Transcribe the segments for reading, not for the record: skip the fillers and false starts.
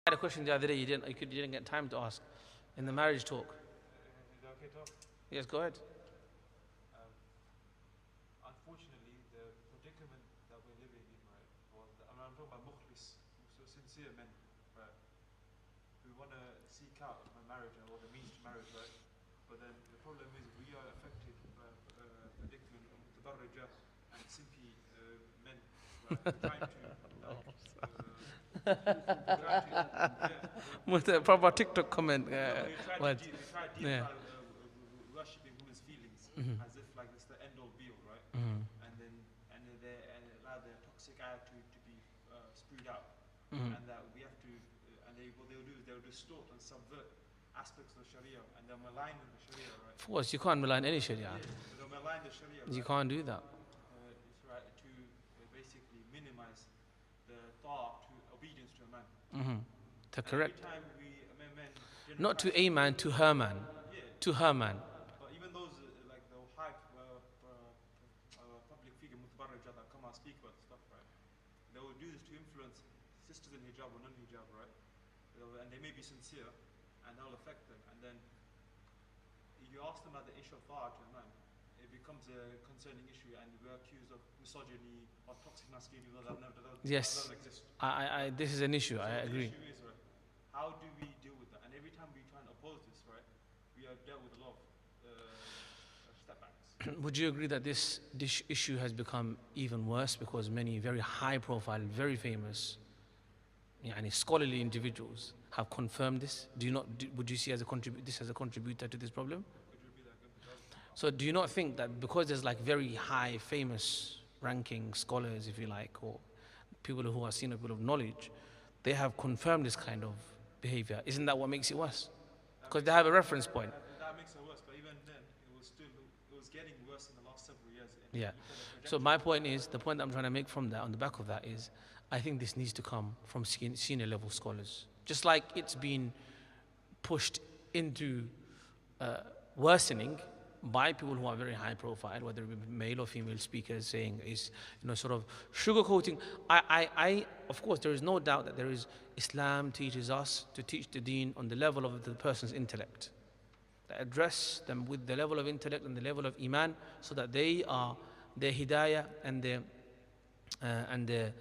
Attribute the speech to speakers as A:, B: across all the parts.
A: had a question the other day you didn't get time to ask in the marriage talk.
B: Is that okay, Tom?
A: Yes, go ahead.
B: Um, Unfortunately, the predicament that we're living in, right, I'm talking about mukhlis, so sincere men, right, who want to seek out a marriage or the means to marriage, right, but then the problem is we are affected by predicament of Mutabarrijaat and simpy men, right, trying to,
A: With a proper TikTok comment.
B: they try
A: What?
B: to
A: Yeah.
B: worshipping women's feelings as if like it's the end all be all, right? And then they allow their toxic attitude to be spewed out, and that we have to, and what they'll do is they'll distort and subvert aspects of the Sharia, and they'll malign the Sharia, right?
A: Of course, you can't rely on any Sharia.
B: Yeah, they'll malign the Sharia.
A: You
B: Right?
A: can't do that.
B: It's right to basically minimize the ta'a to obedience to a man.
A: To correct.
B: Every time men
A: Not to a man, to her man.
B: yeah.
A: To her man.
B: But even those like the high public figure Mutabarrijaat that come out speak about stuff, right? They will do this to influence sisters in hijab or non-hijab, right? And they may be sincere, and that will affect them. And then you ask them about the issue of ta'a to a man, it becomes a concerning issue, and we're accused of misogyny or toxic masculinity.
A: Yes.
B: Doesn't exist.
A: This is an issue. I
B: So
A: agree.
B: The issue is, right, how do we deal with that? And every time we try and oppose this, right, we are dealt with a lot of step backs.
A: Would you agree that this issue has become even worse because many very high profile, very famous, scholarly individuals have confirmed this? Would you see this as a contributor to this problem? So do you not think that because there's like very high famous ranking scholars, if you like, or people who are seen as people of knowledge, they have confirmed this kind of behavior? Isn't that what makes it worse? Because they have a reference point.
B: That makes it worse, but even then, it was getting worse in the last several years.
A: Yeah. So my point is, the point that I'm trying to make from that, on the back of that is, I think this needs to come from senior level scholars. Just like it's been pushed into worsening by people who are very high profile, whether it be male or female speakers, saying is, sort of sugarcoating. Of course, there is no doubt that Islam teaches us to teach the deen on the level of the person's intellect. That address them with the level of intellect and the level of iman, so that their hidayah and their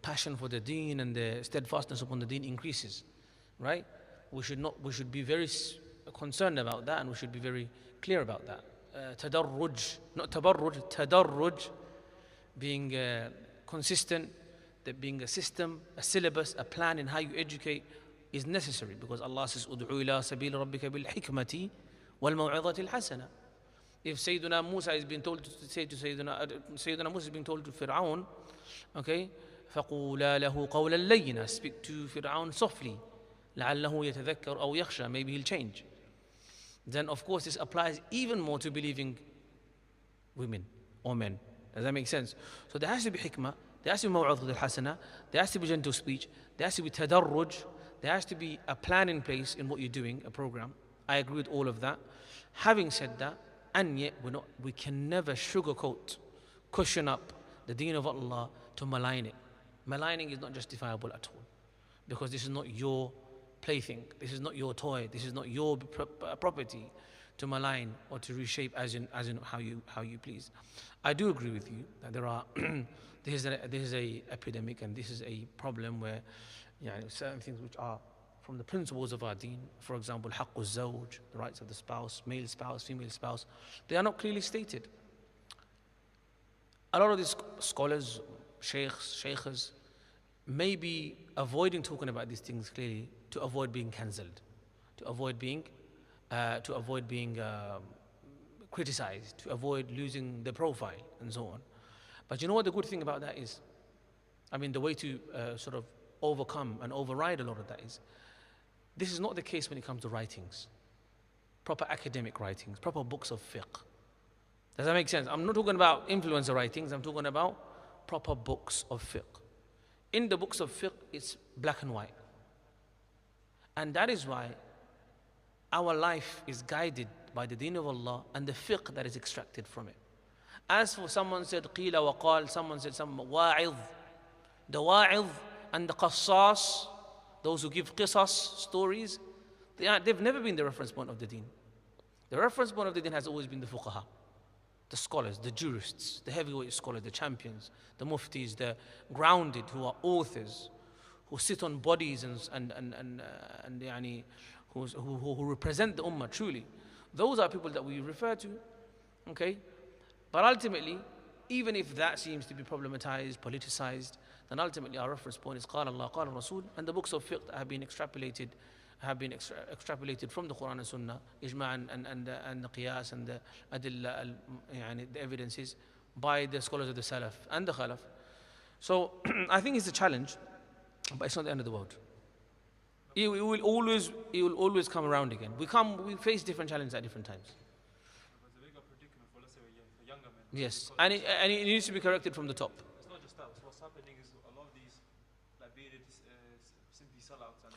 A: passion for the deen and their steadfastness upon the deen increases, right? We should be very concerned about that, and we should be very clear about that. Tadarruj, not tabarruj, tadarruj, being consistent, that being a system, a syllabus, a plan in how you educate is necessary, because Allah says, "Ud'u ila sabil rabbika bil hikmati wal maw'izati al hasana." If Sayyidina Musa is being told to say to Sayyidina Musa is being told to Fir'aun, okay, فَقُولَا لَهُ قَوْلًا لَيِّنًا, speak to Fir'aun softly, لَعَلَّهُ يَتَذَكَّرُ أَوْ يَخْشَى, maybe he'll change. Then of course this applies even more to believing women or men. Does that make sense? So there has to be hikmah, there has to be maw'izat al-hasana, there has to be gentle speech, there has to be tadarruj, there has to be a plan in place in what you're doing, a program. I agree with all of that. Having said that, and yet we can never sugarcoat, cushion up the deen of Allah to malign it. Maligning is not justifiable at all, because this is not your plaything, this is not your toy, this is not your property to malign or to reshape as in how you please. I do agree with you that there are this is a epidemic, and this is a problem where certain things which are from the principles of our deen, for example, haqqu zawj, the rights of the spouse, male spouse, female spouse, they are not clearly stated. A lot of these scholars, sheikhs, may be avoiding talking about these things clearly to avoid being cancelled, to avoid being criticized, to avoid losing their profile and so on. But you know what the good thing about that is? The way to sort of overcome and override a lot of that is, this is not the case when it comes to writings, proper academic writings, proper books of fiqh. Does that make sense? I'm not talking about influencer writings, I'm talking about proper books of fiqh. In the books of fiqh, it's black and white. And that is why our life is guided by the deen of Allah and the fiqh that is extracted from it. As for someone said qila wa qal, someone said some wa'idh, the wa'idh and the qassas, those who give qisas, stories, they've never been the reference point of the deen. The reference point of the deen has always been the fuqaha, the scholars, the jurists, the heavyweight scholars, the champions, the muftis, the grounded who are authors, who sit on bodies and yani, who represent the ummah truly. Those are people that we refer to, okay? But ultimately, even if that seems to be problematized, politicized, then ultimately our reference point is قال Allah, قال Rasul, and the books of fiqh have been extrapolated from the Quran and Sunnah, ijma' and the qiyas and the adilla, the evidences by the scholars of the Salaf and the Khalaf. So I think it's a challenge, but it's not the end of the world. It will always come around again. We face different challenges at different times.
B: It's a bigger predicament for, let's say, for younger men.
A: Yes, and it needs to be corrected from the top.
B: It's not just that. What's happening is a lot of these, like bearded, simply sellouts and.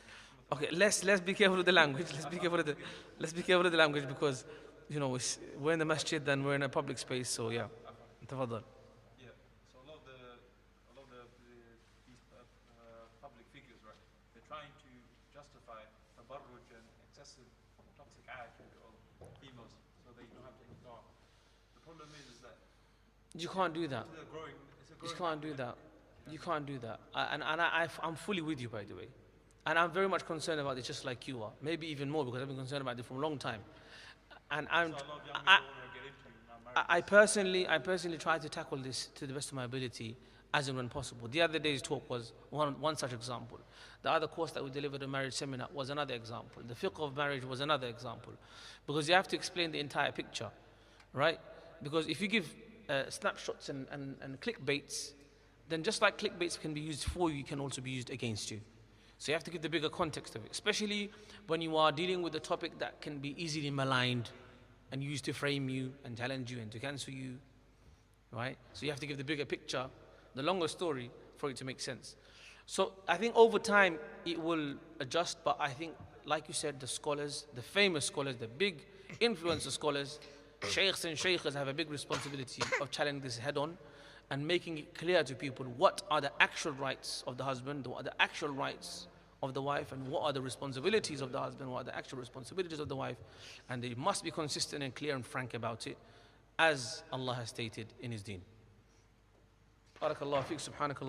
A: Okay, let's be careful with the language. Let's be careful with the language because, we're in the masjid and we're in a public space. So yeah, تفضل.
B: Yeah. So a lot of these public figures, right? They're trying to justify tabarruj and excessive toxic attitude of females, so they don't have to ignore. The problem is that
A: You can't do that.
B: they're growing.
A: You can't do that. You can't do that. I'm fully with you, by the way. And I'm very much concerned about it, just like you are. Maybe even more, because I've been concerned about it for a long time. And
B: So a lot of young people want to get into now marriage.
A: I personally try to tackle this to the best of my ability, as and when possible. The other day's talk was one such example. The other course that we delivered, a marriage seminar, was another example. The fiqh of marriage was another example. Because you have to explain the entire picture, right? Because if you give snapshots and clickbaits, then just like clickbaits can be used for you, can also be used against you. So you have to give the bigger context of it, especially when you are dealing with a topic that can be easily maligned and used to frame you and challenge you and to cancel you, right? So you have to give the bigger picture, the longer story, for it to make sense. So I think over time it will adjust, but I think, like you said, the scholars, the famous scholars, the big influencer scholars, sheikhs and sheikhs have a big responsibility of challenging this head on and making it clear to people what are the actual rights of the husband, what are the actual rights of the wife, and what are the responsibilities of the husband, what are the actual responsibilities of the wife. And they must be consistent and clear and frank about it, as Allah has stated in His deen. Barakallahu feek, subhanakallah.